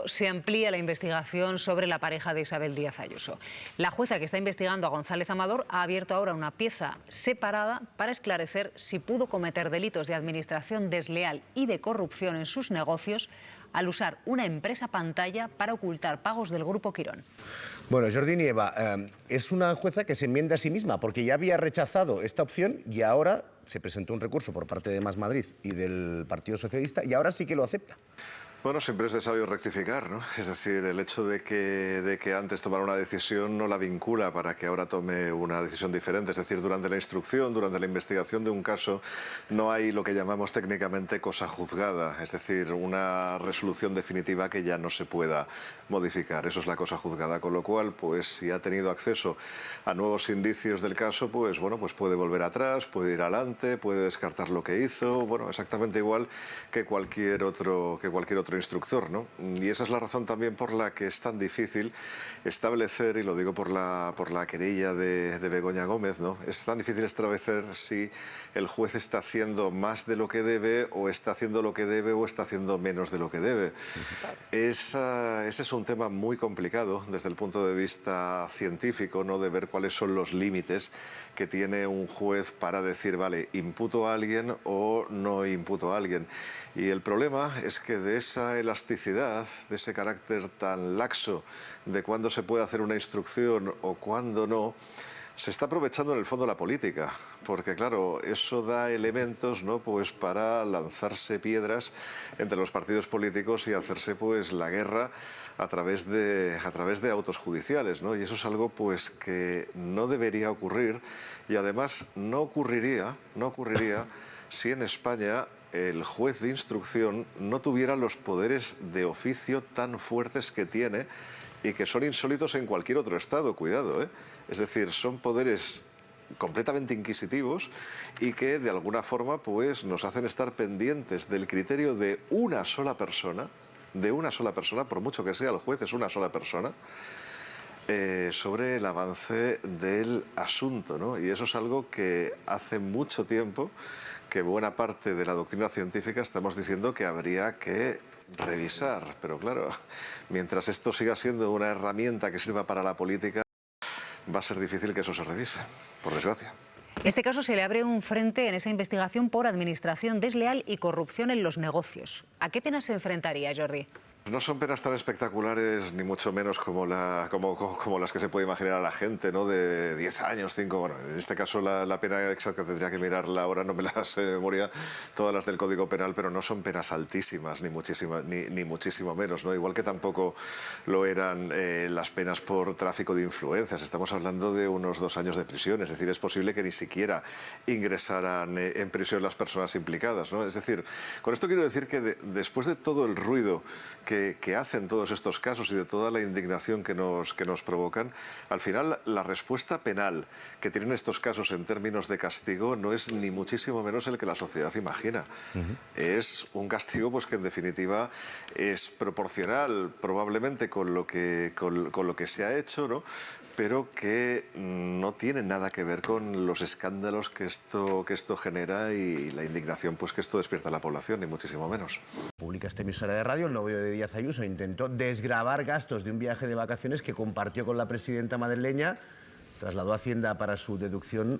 se amplía la investigación sobre la pareja de Isabel Díaz Ayuso. La jueza que está investigando a González Amador ha abierto ahora una pieza separada para esclarecer si pudo cometer delitos de administración desleal y de corrupción en sus negocios al usar una empresa pantalla para ocultar pagos del Grupo Quirón. Bueno, Jordi Nieva, es una jueza que se enmienda a sí misma porque ya había rechazado esta opción y ahora se presentó un recurso por parte de Más Madrid y del Partido Socialista y ahora sí que lo acepta. Bueno, siempre es de sabio rectificar, ¿no? Es decir, el hecho de que antes tomara una decisión no la vincula para que ahora tome una decisión diferente. Es decir, durante la instrucción, durante la investigación de un caso, no hay lo que llamamos técnicamente cosa juzgada. Es decir, una resolución definitiva que ya no se pueda modificar. Eso es la cosa juzgada. Con lo cual, pues si ha tenido acceso a nuevos indicios del caso, pues bueno, pues puede volver atrás, puede ir adelante, puede descartar lo que hizo. Bueno, exactamente igual que cualquier otro instructor, ¿no? Y esa es la razón también por la que es tan difícil establecer, y lo digo por la querella de Begoña Gómez, ¿no? Es tan difícil establecer si el juez está haciendo más de lo que debe o está haciendo lo que debe o está haciendo menos de lo que debe. Ese es un tema muy complicado desde el punto de vista científico, ¿no? De ver cuáles son los límites que tiene un juez para decir, vale, imputo a alguien o no imputo a alguien. Y el problema es que de esa elasticidad, de ese carácter tan laxo de cuándo se puede hacer una instrucción o cuándo no, se está aprovechando en el fondo la política, porque claro, eso da elementos, ¿no? Pues para lanzarse piedras entre los partidos políticos y hacerse pues la guerra a través de autos judiciales, ¿no? Y eso es algo pues que no debería ocurrir y además no ocurriría si en España el juez de instrucción no tuviera los poderes de oficio tan fuertes que tiene y que son insólitos en cualquier otro estado, cuidado, ¿eh? Es decir, son poderes completamente inquisitivos y que de alguna forma pues nos hacen estar pendientes del criterio de una sola persona, por mucho que sea el juez, es una sola persona, sobre el avance del asunto, ¿no? Y eso es algo que hace mucho tiempo que buena parte de la doctrina científica estamos diciendo que habría que revisar, pero claro, mientras esto siga siendo una herramienta que sirva para la política, va a ser difícil que eso se revise, por desgracia. En este caso se le abre un frente en esa investigación por administración desleal y corrupción en los negocios. ¿A qué pena se enfrentaría, Jordi? No son penas tan espectaculares, ni mucho menos como las que se puede imaginar a la gente, ¿no? De 10 años, 5... Bueno, en este caso la pena exacta tendría que mirarla ahora, no me las sé de memoria, todas las del Código Penal, pero no son penas altísimas, ni muchísimo menos, ¿no? Igual que tampoco lo eran las penas por tráfico de influencias. Estamos hablando de unos 2 años de prisión, es decir, es posible que ni siquiera ingresaran en prisión las personas implicadas, ¿no? Es decir, con esto quiero decir que después de todo el ruido que hacen todos estos casos y de toda la indignación que nos provocan, al final la respuesta penal que tienen estos casos en términos de castigo no es ni muchísimo menos el que la sociedad imagina. Es un castigo pues que en definitiva es proporcional probablemente con lo que se ha hecho, ¿no? Pero que no tiene nada que ver con los escándalos que esto genera y la indignación pues que esto despierta a la población, ni muchísimo menos. Publica esta emisora de radio, el novio de Díaz Ayuso intentó desgravar gastos de un viaje de vacaciones que compartió con la presidenta madrileña. Trasladó a Hacienda para su deducción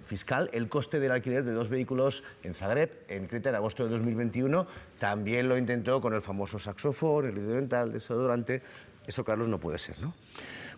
fiscal el coste del alquiler de 2 vehículos en Zagreb, en Creta, en agosto de 2021. También lo intentó con el famoso saxofón, el hilo dental, desodorante. Eso, Carlos, no puede ser, ¿no?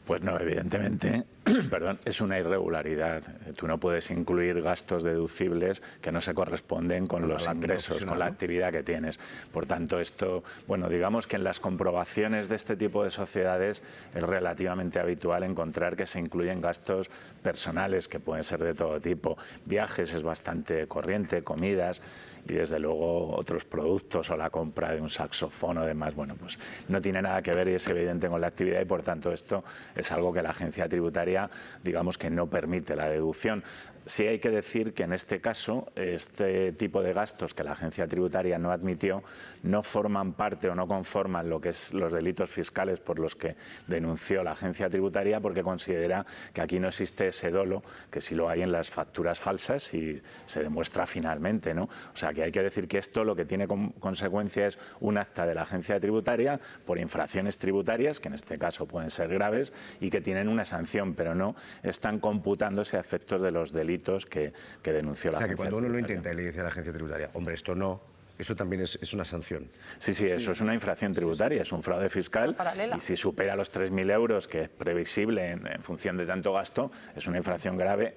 Pues no, evidentemente, perdón, es una irregularidad. Tú no puedes incluir gastos deducibles que no se corresponden con los ingresos, con la actividad que tienes. Por tanto, esto, bueno, digamos que en las comprobaciones de este tipo de sociedades es relativamente habitual encontrar que se incluyen gastos personales, que pueden ser de todo tipo. Viajes es bastante corriente, comidas y desde luego otros productos o la compra de un saxofón o demás, bueno, pues no tiene nada que ver y es evidente con la actividad y por tanto esto es algo que la agencia tributaria, digamos que no permite la deducción. Sí hay que decir que en este caso, este tipo de gastos que la agencia tributaria no admitió no forman parte o no conforman lo que es los delitos fiscales por los que denunció la agencia tributaria, porque considera que aquí no existe ese dolo que sí lo hay en las facturas falsas y se demuestra finalmente, ¿no? O sea que hay que decir que esto lo que tiene como consecuencia es un acta de la agencia tributaria por infracciones tributarias, que en este caso pueden ser graves y que tienen una sanción, pero no están computándose a efectos de los delitos que denunció la agencia tributaria. O sea, que cuando uno lo intenta y le dice a la agencia tributaria, hombre, esto no, eso también es una sanción. Sí, eso es una infracción tributaria, es un fraude fiscal. Paralela. Y si supera los 3.000 euros, que es previsible en función de tanto gasto, es una infracción grave,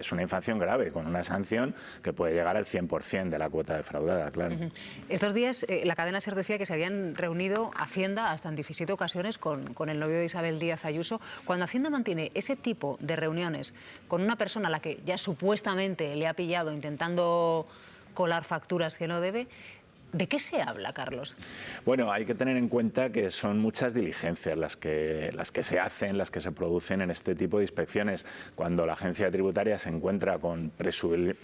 con una sanción que puede llegar al 100% de la cuota defraudada, claro. Estos días la cadena SER decía que se habían reunido Hacienda hasta en 17 ocasiones con el novio de Isabel Díaz Ayuso. Cuando Hacienda mantiene ese tipo de reuniones con una persona a la que ya supuestamente le ha pillado intentando colar facturas que no debe, ¿de qué se habla, Carlos? Bueno, hay que tener en cuenta que son muchas diligencias las que se hacen, las que se producen en este tipo de inspecciones. Cuando la agencia tributaria se encuentra con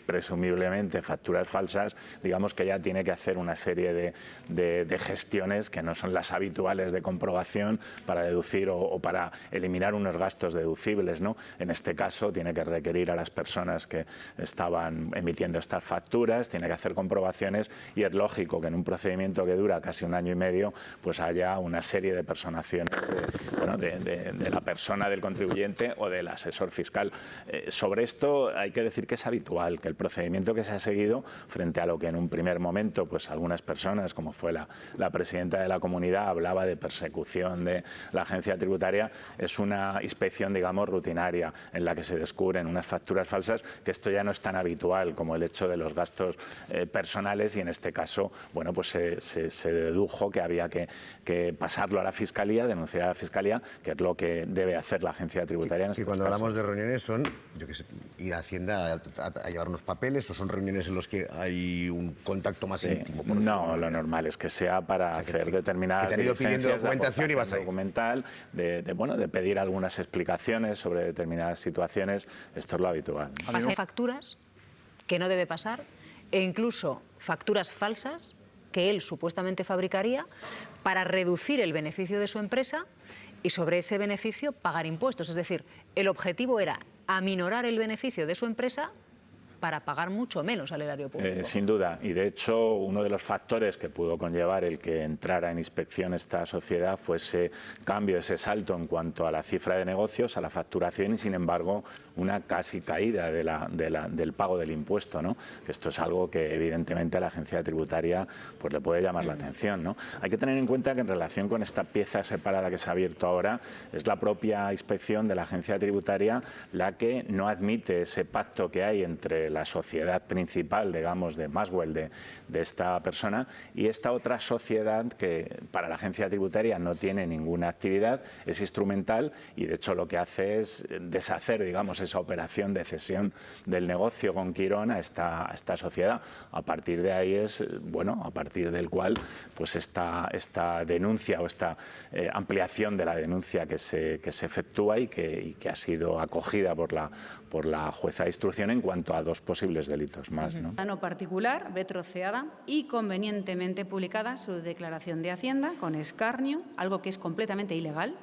presumiblemente facturas falsas, digamos que ya tiene que hacer una serie de gestiones que no son las habituales de comprobación para deducir o para eliminar unos gastos deducibles, ¿no? En este caso tiene que requerir a las personas que estaban emitiendo estas facturas, tiene que hacer comprobaciones y es lógico que en un procedimiento que dura casi 1 año y medio pues haya una serie de personaciones de la persona del contribuyente o del asesor fiscal. Sobre esto hay que decir que es habitual, que el procedimiento que se ha seguido frente a lo que en un primer momento pues algunas personas, como fue la presidenta de la comunidad, hablaba de persecución de la agencia tributaria, es una inspección, digamos, rutinaria en la que se descubren unas facturas falsas, que esto ya no es tan habitual como el hecho de los gastos personales y en este caso bueno, pues se dedujo que había que pasarlo a la Fiscalía, denunciar a la Fiscalía, que es lo que debe hacer la agencia tributaria en estos casos. Y cuando hablamos de reuniones son, yo qué sé, ir a Hacienda a llevar unos papeles, o son reuniones en las que hay un contacto más íntimo. No, lo normal es que sea para hacer determinadas que te han ido pidiendo documentación y vas ahí. Documental, de pedir algunas explicaciones sobre determinadas situaciones, esto es lo habitual. Pasa facturas que no debe pasar e incluso facturas falsas que él supuestamente fabricaría para reducir el beneficio de su empresa y sobre ese beneficio pagar impuestos. Es decir, el objetivo era aminorar el beneficio de su empresa para pagar mucho menos al erario público. Sin duda, y de hecho uno de los factores que pudo conllevar el que entrara en inspección esta sociedad fue ese cambio, ese salto en cuanto a la cifra de negocios, a la facturación y sin embargo una casi caída del pago del impuesto, ¿no? Que esto es algo que evidentemente a la agencia tributaria pues le puede llamar la atención, ¿no? Hay que tener en cuenta que en relación con esta pieza separada que se ha abierto ahora, es la propia inspección de la agencia tributaria la que no admite ese pacto que hay entre la sociedad principal, digamos, de Maxwell, de esta persona, y esta otra sociedad que para la agencia tributaria no tiene ninguna actividad, es instrumental y de hecho lo que hace es deshacer, digamos, esa operación de cesión del negocio con Quirón a esta sociedad. A partir de ahí es, bueno, a partir del cual pues esta denuncia o esta ampliación de la denuncia que se efectúa y que ha sido acogida por la jueza de instrucción en cuanto a 2 posibles delitos más, ¿no? Ciudadano particular ve troceada y convenientemente publicada su declaración de Hacienda con escarnio, algo que es completamente ilegal,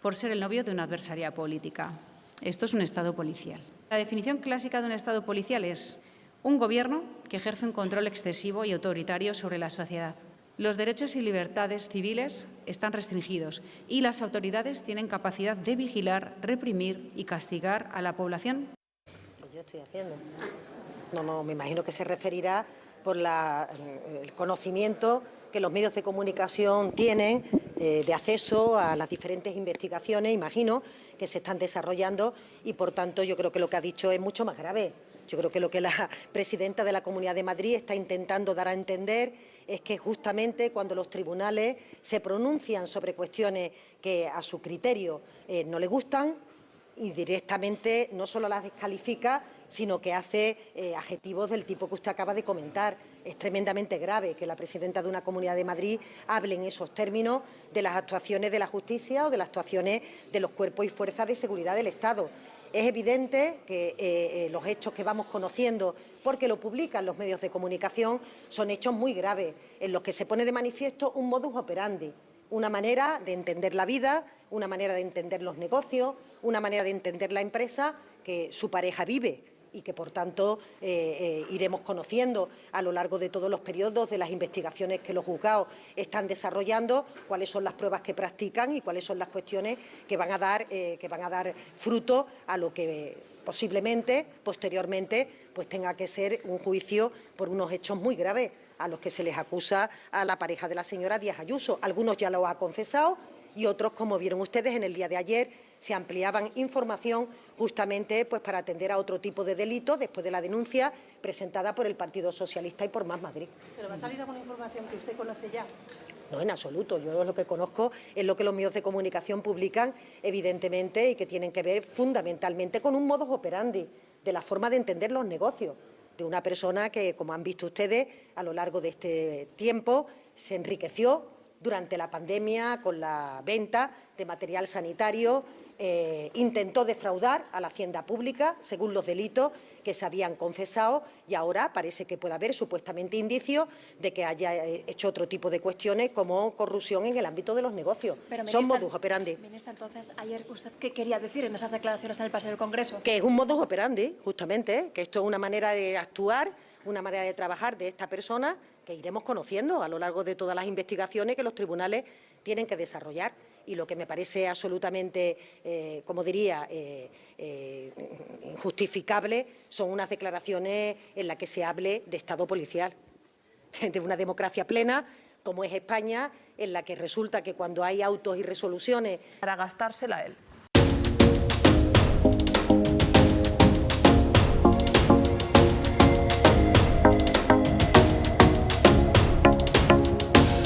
por ser el novio de una adversaria política. Esto es un Estado policial. La definición clásica de un Estado policial es un gobierno que ejerce un control excesivo y autoritario sobre la sociedad. Los derechos y libertades civiles están restringidos y las autoridades tienen capacidad de vigilar, reprimir y castigar a la población. Yo estoy haciendo. No, me imagino que se referirá por el conocimiento que los medios de comunicación tienen de acceso a las diferentes investigaciones, imagino, que se están desarrollando y, por tanto, yo creo que lo que ha dicho es mucho más grave. Yo creo que lo que la presidenta de la Comunidad de Madrid está intentando dar a entender es que justamente cuando los tribunales se pronuncian sobre cuestiones que a su criterio no le gustan y directamente no solo las descalifica, sino que hace adjetivos del tipo que usted acaba de comentar. Es tremendamente grave que la presidenta de una Comunidad de Madrid hable en esos términos de las actuaciones de la justicia o de las actuaciones de los cuerpos y fuerzas de seguridad del Estado. Es evidente que los hechos que vamos conociendo, porque lo publican los medios de comunicación, son hechos muy graves, en los que se pone de manifiesto un modus operandi, una manera de entender la vida, una manera de entender los negocios, una manera de entender la empresa que su pareja vive y que, por tanto, iremos conociendo a lo largo de todos los periodos de las investigaciones que los juzgados están desarrollando, cuáles son las pruebas que practican y cuáles son las cuestiones que van a dar fruto a lo que posiblemente, posteriormente, pues tenga que ser un juicio por unos hechos muy graves a los que se les acusa a la pareja de la señora Díaz Ayuso. Algunos ya lo ha confesado y otros, como vieron ustedes en el día de ayer, se ampliaban información justamente pues para atender a otro tipo de delitos después de la denuncia presentada por el Partido Socialista y por Más Madrid. ¿Pero va a salir alguna información que usted conoce ya? No, en absoluto. Yo lo que conozco es lo que los medios de comunicación publican, evidentemente, y que tienen que ver fundamentalmente con un modus operandi de la forma de entender los negocios de una persona que, como han visto ustedes, a lo largo de este tiempo se enriqueció durante la pandemia con la venta de material sanitario, intentó defraudar a la hacienda pública según los delitos que se habían confesado y ahora parece que puede haber supuestamente indicios de que haya hecho otro tipo de cuestiones como corrupción en el ámbito de los negocios. Pero, son modus operandi. Ministra, entonces, ayer usted, ¿qué quería decir en esas declaraciones en el Paseo del Congreso? Que es un modus operandi, justamente, que esto es una manera de actuar, una manera de trabajar de esta persona que iremos conociendo a lo largo de todas las investigaciones que los tribunales tienen que desarrollar. Y lo que me parece absolutamente, como diría, injustificable son unas declaraciones en las que se hable de Estado policial, de una democracia plena como es España, en la que resulta que cuando hay autos y resoluciones... Para gastársela él.